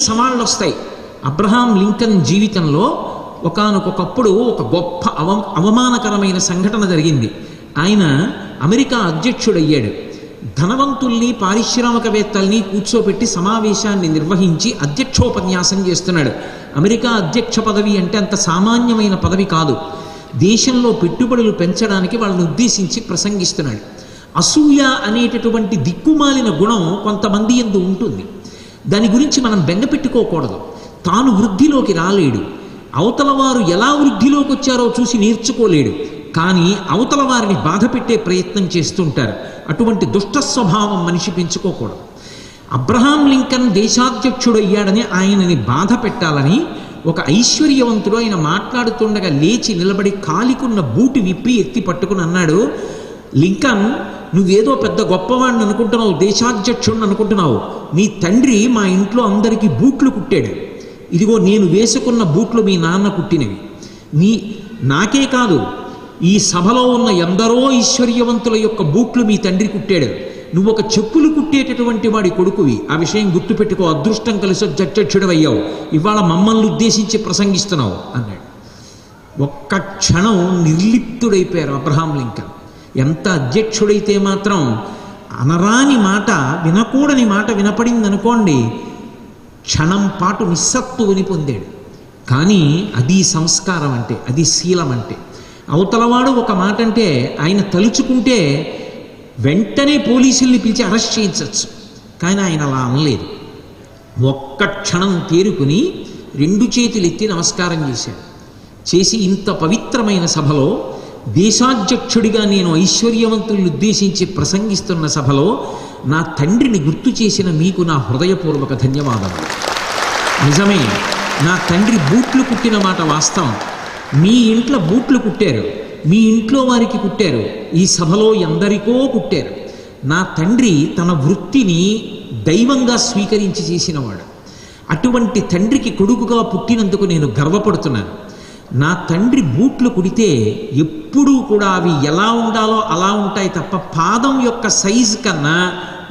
సవాళ్ళు వస్తాయి. Abraham Lincoln జీవితంలో ఒకానొకప్పుడు ఒక గొప్ప అవమానకరమైన సంఘటన జరిగింది. ఆయన అమెరికా అధ్యక్షుడయ్యాడు. ధనవంతుల్ని పారిశ్రామికవేత్తల్ని కూర్చోబెట్టి సమావేశాన్ని నిర్వహించి అధ్యక్షోపన్యాసం చేస్తున్నాడు. అమెరికా అధ్యక్ష పదవి అంటే అంత సామాన్యమైన పదవి కాదు. దేశంలో పెట్టుబడులు పెంచడానికి వాళ్ళని ఉద్దేశించి ప్రసంగిస్తున్నాడు. అసూయ అనేటటువంటి దిక్కుమాలిన గుణం కొంతమంది యందు ఉంటుంది. దాని గురించి మనం బెంగపెట్టుకోకూడదు. తాను వృద్ధిలోకి రాలేడు, అవతల వారు ఎలా వృద్ధిలోకి వచ్చారో చూసి నేర్చుకోలేడు, కానీ అవతల వారిని బాధ పెట్టే ప్రయత్నం చేస్తుంటారు. అటువంటి దుష్ట స్వభావం మనిషి పెంచుకోకూడదు. అబ్రహాం లింకన్ దేశాధ్యక్షుడు అయ్యాడని ఆయనని బాధ పెట్టాలని ఒక ఐశ్వర్యవంతుడు ఆయన మాట్లాడుతుండగా లేచి నిలబడి కాలికున్న బూటు విప్పి ఎత్తి పట్టుకుని అన్నాడు, లింకన్, నువ్వేదో పెద్ద గొప్పవాడిని అనుకుంటున్నావు, దేశాధ్యక్షుడిని అనుకుంటున్నావు. నీ తండ్రి మా ఇంట్లో అందరికీ బూట్లు కుట్టాడు. ఇదిగో నేను వేసుకున్న బూట్లు మీ నాన్న కుట్టినవి. నాకే కాదు, ఈ సభలో ఉన్న ఎందరో ఐశ్వర్యవంతుల యొక్క బూట్లు మీ తండ్రి కుట్టాడు. నువ్వు ఒక చెప్పులు కుట్టేటటువంటి వాడి కొడుకువి. ఆ విషయం గుర్తుపెట్టుకో. అదృష్టం కలిసి అధ్యక్షుడు అయ్యావు. ఇవాళ మమ్మల్ని ఉద్దేశించి ప్రసంగిస్తున్నావు అన్నాడు. ఒక్క క్షణం నిర్లిప్తుడైపోయారు అబ్రహాం లింకన్. ఎంత అధ్యక్షుడైతే మాత్రం అనరాని మాట, వినకూడని మాట వినపడిందనుకోండి, క్షణం పాటు నిస్సత్తువని పొందాడు. కానీ అది సంస్కారం అంటే, అది శీలం అంటే. అవతలవాడు ఒక మాట అంటే ఆయన తలుచుకుంటే వెంటనే పోలీసుల్ని పిలిచి అరెస్ట్ చేయించవచ్చు. కానీ ఆయన అలా అనలేదు. ఒక్క క్షణం తేరుకుని 2 చేతులు ఎత్తి నమస్కారం చేశాడు. చేసి, ఇంత పవిత్రమైన సభలో, దేశాధ్యక్షుడిగా నేను ఐశ్వర్యవంతుల్ని ఉద్దేశించి ప్రసంగిస్తున్న సభలో నా తండ్రిని గుర్తు చేసిన మీకు నా హృదయపూర్వక ధన్యవాదాలు. నిజమే, నా తండ్రి బూట్లు కుట్టిన మాట వాస్తవం. మీ ఇంట్లో బూట్లు కుట్టారు, మీ ఇంట్లో వారికి కుట్టారు, ఈ సభలో ఎందరికో కుట్టారు. నా తండ్రి తన వృత్తిని దైవంగా స్వీకరించి చేసినవాడు. అటువంటి తండ్రికి కొడుకుగా పుట్టినందుకు నేను గర్వపడుతున్నాను. నా తండ్రి బూట్లు కుడితే ఎప్పుడూ కూడా అవి ఎలా ఉండాలో అలా ఉంటాయి తప్ప పాదం యొక్క సైజు కన్నా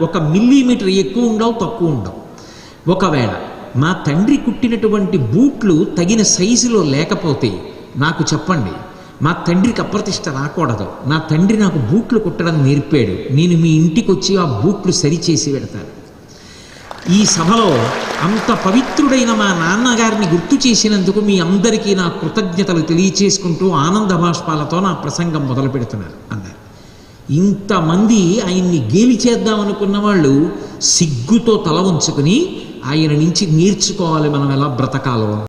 1 మిల్లీమీటర్ ఎక్కువ ఉండవు, తక్కువ ఉండవు. ఒకవేళ మా తండ్రి కుట్టినటువంటి బూట్లు తగిన సైజులో లేకపోతే నాకు చెప్పండి. మా తండ్రికి అప్రతిష్ట రాకూడదు. నా తండ్రి నాకు బూట్లు కుట్టడం నేర్పాడు. నేను మీ ఇంటికి వచ్చి ఆ బూట్లు సరిచేసి పెడతాను. ఈ సభలో అంత పవిత్రుడైన మా నాన్నగారిని గుర్తు చేసినందుకు మీ అందరికీ నా కృతజ్ఞతలు తెలియచేసుకుంటూ ఆనంద బాష్పాలతో నా ప్రసంగం మొదలు పెడుతున్నారు అన్నారు. ఇంతమంది ఆయన్ని గేలి చేద్దామనుకున్న వాళ్ళు సిగ్గుతో తల ఉంచుకుని ఆయన నుంచి నేర్చుకోవాలి మనం ఎలా బ్రతకాలో.